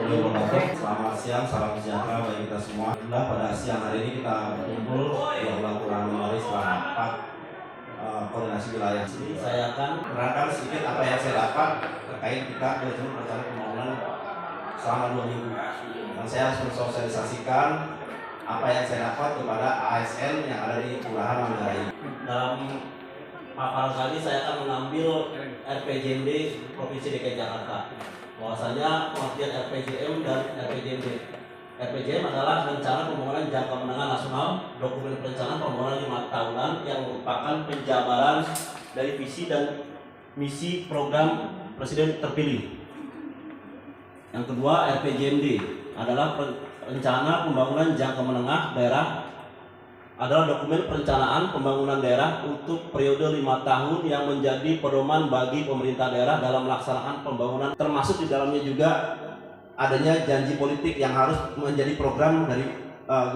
warahmatullahi wabarakatuh. Selamat siang, salam sejahtera bagi kita semua. Alhamdulillah pada siang hari ini kita berkumpul di Aula Kelurahan Manokwari setelah rapat koordinasi wilayah. Jadi saya akan menerangkan sedikit apa yang saya dapat terkait kita dengan rencana pembangunan selama 2 minggu. Dan saya harus mensosialisasikan apa yang saya dapat kepada ASN yang ada di Kelurahan Manokwari. Dalam paparan kali saya akan mengambil RPJMD Provinsi DKI Jakarta. Bahwasanya pengertian RPJM dan RPJMD. RPJM adalah rencana pembangunan jangka menengah nasional, dokumen perencanaan pembangunan 5 tahunan yang merupakan penjabaran dari visi dan misi program presiden terpilih. Yang kedua, RPJMD adalah rencana pembangunan jangka menengah daerah, adalah dokumen perencanaan pembangunan daerah untuk periode 5 tahun yang menjadi pedoman bagi pemerintah daerah dalam melaksanakan pembangunan, termasuk di dalamnya juga adanya janji politik yang harus menjadi program dari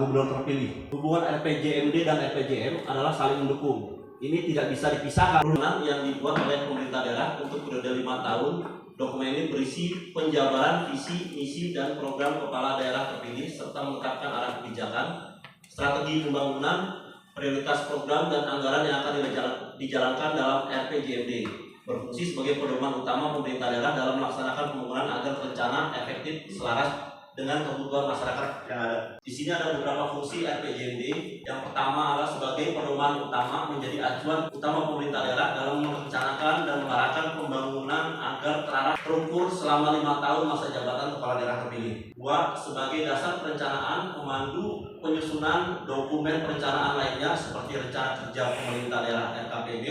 gubernur terpilih. Hubungan RPJMD dan RPJM adalah saling mendukung. Ini tidak bisa dipisahkan. Dokumen yang dibuat oleh pemerintah daerah untuk periode 5 tahun, dokumen ini berisi penjabaran visi, misi, dan program kepala daerah terpilih serta menetapkan arah kebijakan, strategi pembangunan, prioritas program dan anggaran yang akan dijalankan dalam RPJMD, berfungsi sebagai pedoman utama pemerintah daerah dalam melaksanakan pembangunan agar rencana efektif selaras dengan kebutuhan masyarakat yang ada. Di sini ada beberapa fungsi RPJMD. Yang pertama adalah sebagai pedoman utama menjadi acuan utama pemerintah daerah dalam merencanakan dan mengarahkan pembangunan agar terarah terukur selama 5 tahun masa jabatan kepala daerah terpilih. 2. Sebagai dasar perencanaan, pemandu penyusunan dokumen perencanaan lainnya seperti rencana kerja pemerintah daerah RKPD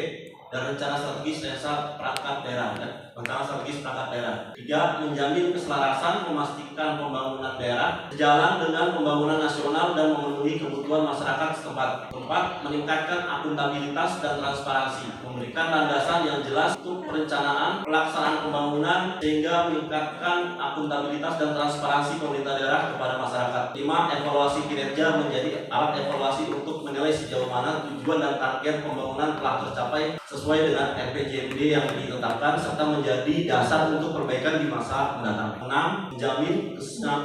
dan rencana strategis desa perangkat daerah rencana strategis perangkat daerah. 3. Menjamin keselarasan, memastikan pembangunan daerah sejalan dengan pembangunan nasional dan memenuhi kebutuhan masyarakat setempat. 4. Meningkatkan akuntabilitas dan transparansi, memberikan landasan yang jelas untuk perencanaan pelaksanaan pembangunan sehingga meningkatkan akuntabilitas dan transparansi pemerintah daerah kepada masyarakat. 5. Evaluasi kinerja menjadi alat evaluasi untuk menilai sejauh mana tujuan dan target pembangunan telah tercapai sesuai dengan RPJMD yang ditetapkan serta menjadi dasar untuk perbaikan di masa mendatang. 6. Menjamin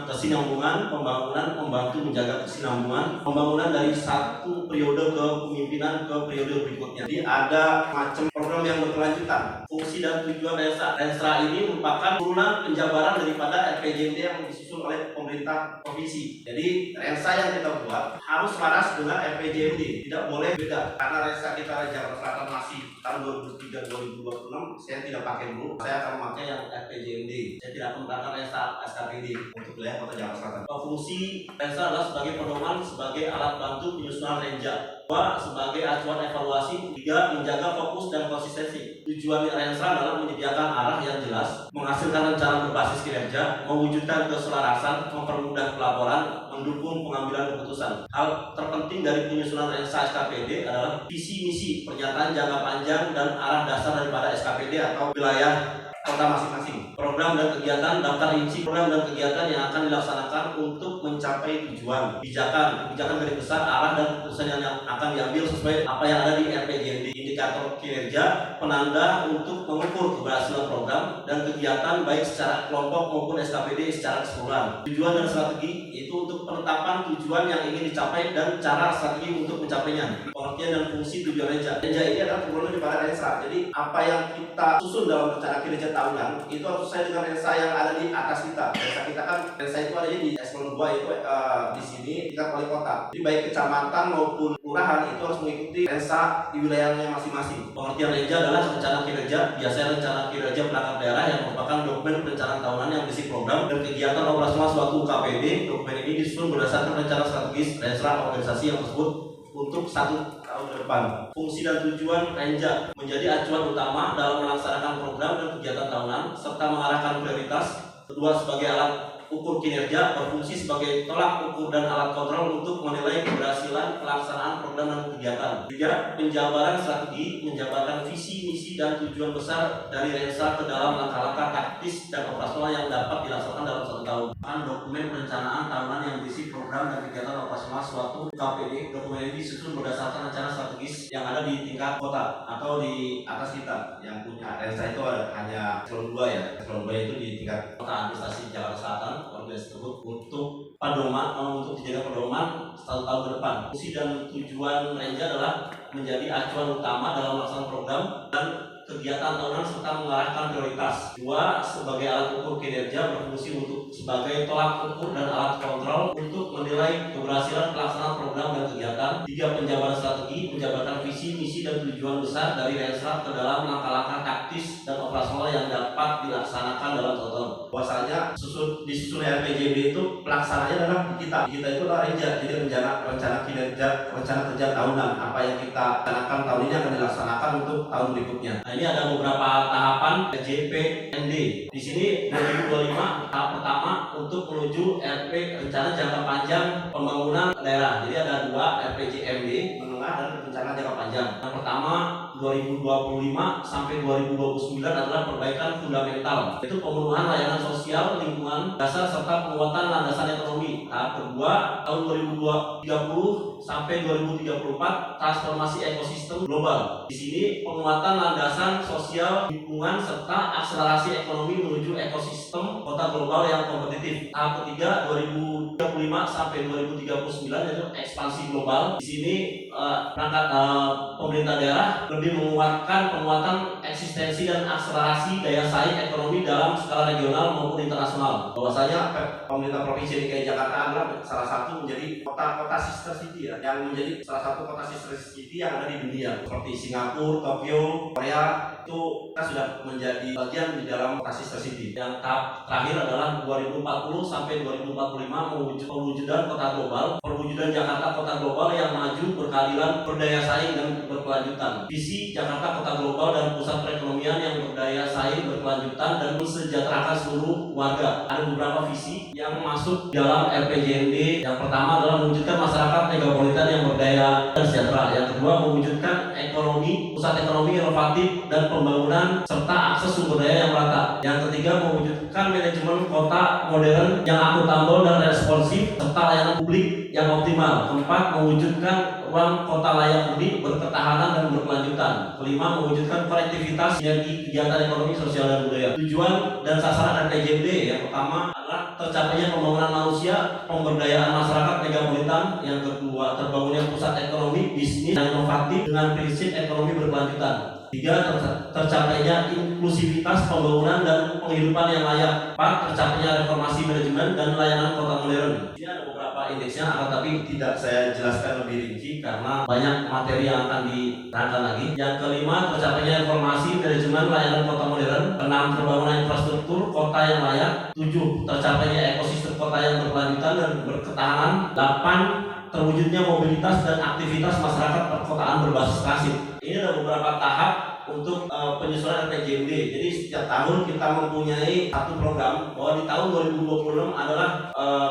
kesinambungan pembangunan, membantu menjaga kesinambungan pembangunan dari satu periode kepemimpinan ke periode berikutnya. Jadi ada macam program yang berkelanjutan. Fungsi dan tujuan Renstra ini merupakan turunan penjabaran daripada RPJMD yang disusun oleh pemerintah provinsi. Jadi Renstra yang kita buat harus selaras dengan RPJMD, tidak boleh beda. Karena Renstra kita Jakarta Selatan masih tahun 2003-2026, saya tidak pakai dulu. Saya akan memakai yang RPJMD. Saya tidak menggunakan Renstra SKPD untuk wilayah Kota Jakarta Selatan. Fungsi Renstra adalah sebagai pedoman, sebagai alat bantu penyusunan Renja. 2. Sebagai acuan evaluasi. 3. Menjaga fokus dan konsistensi. Tujuan Renstra adalah menyediakan arah yang jelas, menghasilkan rencana berbasis kinerja, mewujudkan keselarasan, mempermudah pelaporan, mendukung pengambilan keputusan. Hal terpenting dari penyusunan Renstra SKPD adalah visi misi, pernyataan jangka panjang dan arah dasar daripada SKPD atau wilayah kota masing-masing. Program dan kegiatan, daftar isi program dan kegiatan yang akan dilaksanakan untuk mencapai tujuan. Kebijakan dari besar, arah dan keputusan yang akan diambil sesuai apa yang ada di RPJMD. Indikator kinerja, penanda untuk mengukur keberhasilan program dan kegiatan baik secara kelompok maupun SKPD secara keseluruhan. Tujuan dan strategi itu untuk penetapan tujuan yang ingin dicapai dan cara strategi untuk mencapainya. Pengertian dan fungsi tujuan Renja. Renja ini adalah turunan daripada Renstra. Jadi apa yang kita susun dalam rencana kinerja tahunan itu harus sesuai dengan Renstra yang ada di atas kita. Renstra kita kan Renstra itu ada di eselon 2 itu di sini tingkat wali kota. Jadi baik kecamatan maupun kelurahan itu harus mengikuti Renstra di wilayahnya masing-masing. Pengertian Renja adalah rencana kinerja. Biasanya rencana kinerja perangkat daerah yang merupakan dokumen perencanaan tahunan yang berisi program dan kegiatan operasional suatu KPD. Dokumen ini disusun berdasarkan rencana strategis Renstra organisasi yang tersebut untuk 1 tahun ke depan. Fungsi dan tujuan Renja menjadi acuan utama dalam melaksanakan program dan kegiatan tahunan serta mengarahkan prioritas. Kedua, sebagai alat ukur kinerja, berfungsi sebagai tolak ukur dan alat kontrol untuk menilai keberhasilan pelaksanaan program dan kegiatan. 3. Penjabaran strategi, menjabarkan visi, misi, dan tujuan besar dari Renstra ke dalam langkah-langkah taktis dan operasional yang dapat dilaksanakan dalam 1 tahun. Dokumen perencanaan tahunan yang berisi program dan kegiatan operasional suatu KPD. Dokumen ini disusun berdasarkan rencana strategis yang ada di tingkat kota atau di atas kita. Yang punya Renstra itu hanya eselon 2 ya. Eselon 2 itu di tingkat kota administrasi Jakarta Selatan. keberhasilan organisasi tersebut untuk untuk dijadikan pedoman 1 tahun ke depan. Fungsi dan tujuan Renja adalah menjadi acuan utama dalam melaksanakan program dan kegiatan tahunan serta mengarahkan prioritas. 2. Sebagai alat ukur kinerja berfungsi untuk sebagai tolak ukur dan alat kontrol untuk menilai keberhasilan pelaksanaan program dan kegiatan. 3. Penjabaran strategi, menjabarkan visi, misi dan tujuan besar dari Renstra ke dalam langkah-langkah taktis dan operasional yang dapat dilaksanakan dalam tahun. Bahwasanya disusun RPJMD itu pelaksananya adalah kita itu adalah Renja. Jadi rencana kinerja, rencana kerja tahunan, apa yang kita rencanakan tahun ini akan dilaksanakan untuk tahun berikutnya. Nah, ini ada beberapa tahapan RJPMD. Di sini 2025 tahap pertama untuk menuju RP rencana jangka panjang pembangunan daerah. Jadi ada 2 RPJMD, menengah dan rencana jangka panjang. Yang pertama 2025 sampai 2029 adalah perbaikan fundamental, yaitu pemenuhan layanan sosial, lingkungan dasar serta penguatan landasan ekonomi. Tahap kedua tahun 2030 sampai 2034 transformasi ekosistem global. Di sini penguatan landasan sosial, lingkungan serta akselerasi ekonomi menuju ekosistem kota global yang kompetitif. Tahap ketiga 2035 sampai 2039 yaitu ekspansi global. Di sini perangkat pemerintah daerah lebih menguatkan penguatan eksistensi dan akselerasi daya saing ekonomi dalam skala regional maupun internasional. Bahwasanya pemerintah provinsi DKI Jakarta adalah salah satu menjadi kota sister city ya, yang menjadi salah satu kota sister city yang ada di dunia seperti Singapura, Tokyo, Korea. Itu kita sudah menjadi bagian di dalam kota sister city. Yang tahap terakhir adalah 2040 sampai 2045 mewujudkan kota global, perwujudan Jakarta kota global yang maju, berkeadilan, berdaya saing dan berkelanjutan. Visi Jakarta kota global dan pusat perekonomian yang berdaya saing, berkelanjutan dan mensejahterakan seluruh warga. Ada beberapa visi yang masuk dalam RPJMD. Yang pertama adalah mewujudkan masyarakat megapolitan yang berdaya dan sejahtera. Yang kedua mewujudkan pusat ekonomi inovatif dan pembangunan serta akses sumber daya yang merata. Yang ketiga mewujudkan manajemen kota modern yang akuntabel dan responsif serta layanan publik yang optimal. Keempat, mewujudkan ruang kota layak huni, berketahanan dan berkelanjutan. Kelima, mewujudkan konektivitas sinergi kegiatan ekonomi, sosial dan budaya. Tujuan dan sasaran RPJMD yang pertama adalah tercapainya pembangunan manusia, pemberdayaan masyarakat megapolitan. Yang kedua, terbangunnya pusat ekonomi, bisnis dan inovatif dengan prinsip ekonomi berkelanjutan. 3. Tercapainya inklusivitas pembangunan dan penghidupan yang layak. 4. Tercapainya reformasi manajemen dan layanan kota modern. Ini ada beberapa indeksnya, tapi tidak saya jelaskan lebih rinci karena banyak materi yang akan diterangkan lagi. Yang kelima, tercapainya reformasi manajemen layanan kota modern. 6. Terbangunan infrastruktur kota yang layak. 7. Tercapainya ekosistem kota yang berkelanjutan dan berketahanan. 8. Terwujudnya mobilitas dan aktivitas masyarakat perkotaan berbasis transit. Ini ada beberapa tahap untuk penyusunan RPJMD. Jadi setiap tahun kita mempunyai satu program. Bahwa di tahun 2026 adalah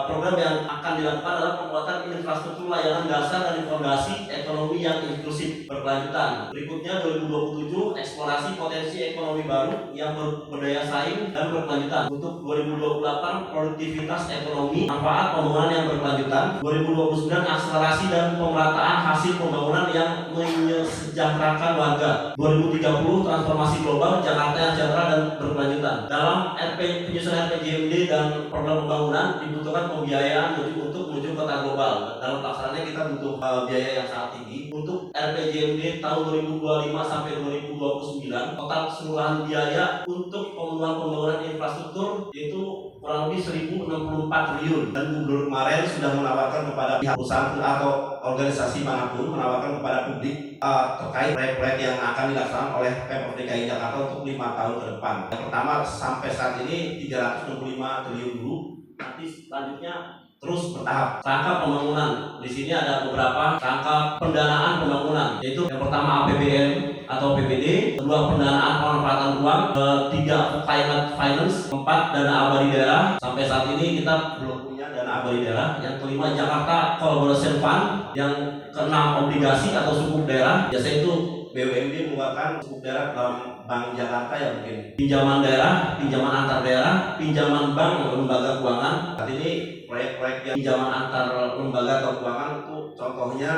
program yang akan dilakukan adalah penguatan infrastruktur layanan dasar dan fondasi ekonomi yang inklusif berkelanjutan. Berikutnya 2027 eksplorasi potensi ekonomi baru yang berdaya saing dan berkelanjutan. Untuk 2028 produktivitas ekonomi, manfaat pembangunan yang berkelanjutan. 2029 akselerasi dan pemerataan hasil pembangunan yang mensejahterakan warga. 2030 transformasi global Jakarta yang sejahtera dan berkelanjutan. Dalam penyusunan RPJMD dan program pembangunan dibutuhkan pembiayaan untuk menuju kota global. Dalam pelaksanaannya kita butuh biaya yang sangat tinggi. Untuk RPJMD tahun 2025 sampai 2029 total keseluruhan biaya untuk pemenuhan pembangunan infrastruktur itu kurang lebih 1.064 triliun. Dan Gubernur kemarin sudah menawarkan kepada pihak perusahaan atau organisasi manapun, menawarkan kepada publik terkait proyek-proyek yang akan dilaksanakan oleh Pemprov DKI Jakarta untuk 5 tahun ke depan. Yang pertama sampai saat ini 365 triliun dulu. Nanti selanjutnya terus bertahap. Rangka pembangunan di sini ada beberapa rangka pendanaan pembangunan, yaitu yang pertama APBN atau PBD, kedua pendanaan pemanfaatan uang, ketiga climate finance, keempat dana abadi daerah. Sampai saat ini kita belum punya dana abadi daerah. Yang kelima Jakarta Collaboration Fund, yang keenam obligasi atau sukuk daerah. Biasanya itu BUMD mengeluarkan sukuk daerah dalam Bank Jakarta ya, mungkin pinjaman daerah, pinjaman antar daerah, pinjaman bank lembaga keuangan. Saat ini proyek-proyek yang pinjaman antar lembaga atau keuangan itu contohnya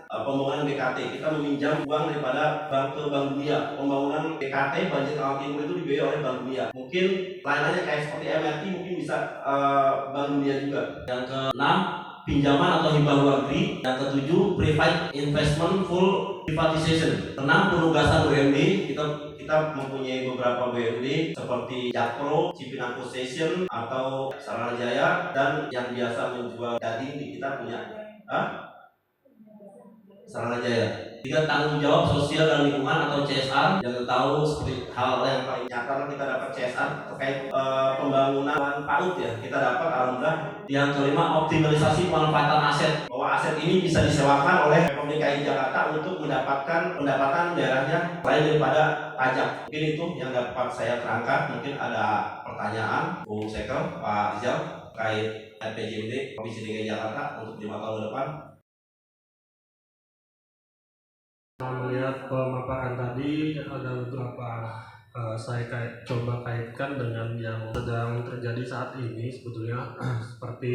pembangunan BKT. Kita meminjam uang daripada bank ke Bank Dunia. Pembangunan BKT Banjir Kanal Timur itu dibiayai oleh Bank Dunia. Mungkin lainnya kayak seperti MRT mungkin bisa Bank Dunia juga. Yang keenam, pinjaman atau hibah luar negeri. Yang ketujuh, private investment full privatization. Keenam, penugasan BUMD. Kita mempunyai beberapa BUMD seperti Jakpro, Cipinang Station atau Sarana Jaya, dan yang biasa menjual daging di kita punya Sarana Jaya. Tiga, tanggung jawab sosial dan lingkungan atau CSR. Yang kita tahu seperti hal yang paling nyata kita dapat CSR terkait pembangunan PAUD ya. Kita dapat alhamdulillah. Yang kelima, optimalisasi pemanfaatan aset. Bahwa aset ini bisa disewakan oleh Pemprov DKI Jakarta untuk mendapatkan pendapatan daerahnya lain daripada pajak. Mungkin itu yang dapat saya terangkan. Mungkin ada pertanyaan, Bu Sekel, Pak Rizal, terkait RPJMD Provinsi DKI Jakarta untuk 5 tahun ke depan. Melihat pemaparan tadi ada beberapa saya coba kaitkan dengan yang sedang terjadi saat ini sebetulnya seperti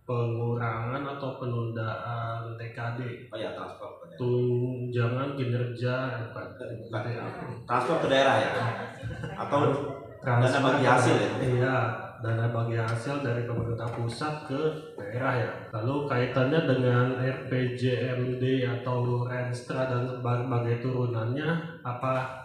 pengurangan atau penundaan TKD. Oh ya, transfer ke daerah. Tunjangan kinerja transfer ke daerah ya? Atau dana bagi hasil ya? Iya, dana bagi hasil dari pemerintah pusat ke daerah ya. Lalu kaitannya dengan RPJMD atau Renstra dan berbagai turunannya, apa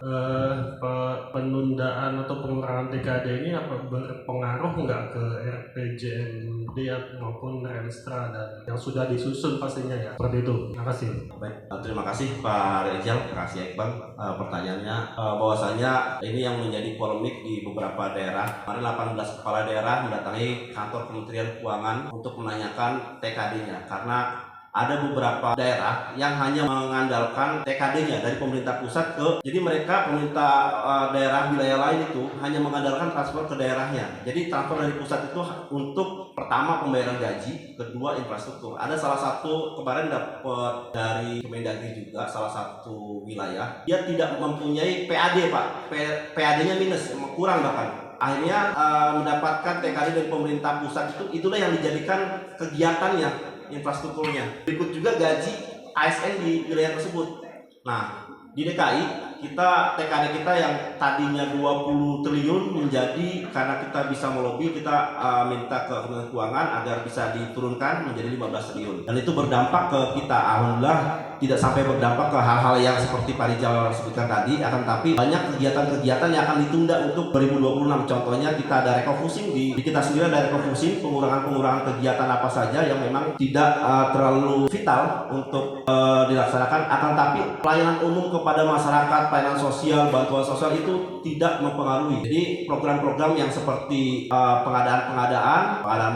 penundaan atau pengurangan TKD ini apa berpengaruh nggak ke RPJMD maupun Renstra dan yang sudah disusun pastinya ya? Seperti itu. Terima kasih. Baik, terima kasih Pak Rizal, terima kasih Iqbal. Pertanyaannya bahwasanya ini yang menjadi polemik di beberapa daerah. Kemarin 18 kepala daerah mendatangi kantor Kementerian Keuangan untuk menanyakan TKD-nya karena ada beberapa daerah yang hanya mengandalkan TKD-nya dari pemerintah pusat jadi mereka pemerintah daerah wilayah lain itu hanya mengandalkan transfer ke daerahnya. Jadi transfer dari pusat itu untuk pertama pembayaran gaji, kedua infrastruktur. Ada salah satu kemarin dapat dari Kemendagri juga salah satu wilayah dia tidak mempunyai PAD Pak, PAD-nya minus, kurang bahkan. Akhirnya mendapatkan TKD dari pemerintah pusat itulah yang dijadikan kegiatannya, infrastrukturnya. Berikut juga gaji ASN di wilayah tersebut. Nah, di DKI kita TKD kita yang tadinya 20 triliun menjadi, karena kita bisa melobi, kita minta ke Kementerian Keuangan agar bisa diturunkan menjadi 15 triliun. Dan itu berdampak ke kita. Alhamdulillah tidak sampai berdampak ke hal-hal yang seperti Pak Rizal sebutkan tadi, akan tapi banyak kegiatan-kegiatan yang akan ditunda untuk 2026. Contohnya kita ada refocusing di kita sendiri, ada refocusing pengurangan kegiatan apa saja yang memang tidak terlalu vital untuk dilaksanakan, akan tapi pelayanan umum kepada masyarakat, pelayanan sosial, bantuan sosial itu tidak mempengaruhi. Jadi program-program yang seperti pengadaan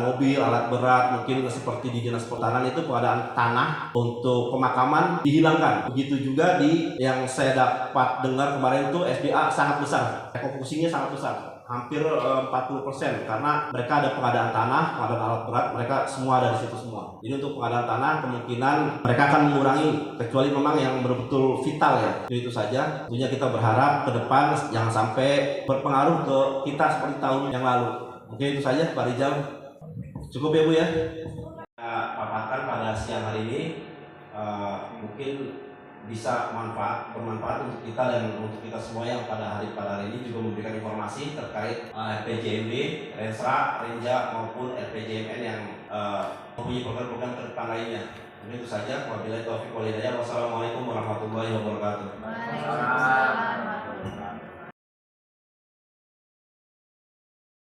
mobil, alat berat, mungkin seperti di Dinas Pertanian itu pengadaan tanah untuk pemakaman dihilangkan. Begitu juga di yang saya dapat dengar kemarin itu SDA sangat besar, refocusingnya sangat besar, hampir 40%, karena mereka ada pengadaan tanah, pengadaan alat berat, mereka semua ada di situ semua. Jadi untuk pengadaan tanah kemungkinan mereka akan mengurangi, kecuali memang yang betul-betul vital ya. Jadi itu saja. Tentunya kita berharap ke depan jangan sampai berpengaruh ke kita seperti tahun yang lalu. Mungkin itu saja Pak Rizal. Cukup ya Bu ya. Kita paparkan pada siang hari ini mungkin bisa bermanfaat untuk kita dan untuk kita semua yang pada hari ini juga memberikan informasi terkait RPJMD, Renstra, Renja maupun RPJMN yang mempunyai program-program ke depan lainnya. Mungkin itu saja. Wabillahi taufiq wal hidayah. Wassalamualaikum warahmatullahi wabarakatuh. Waalaikumsalam.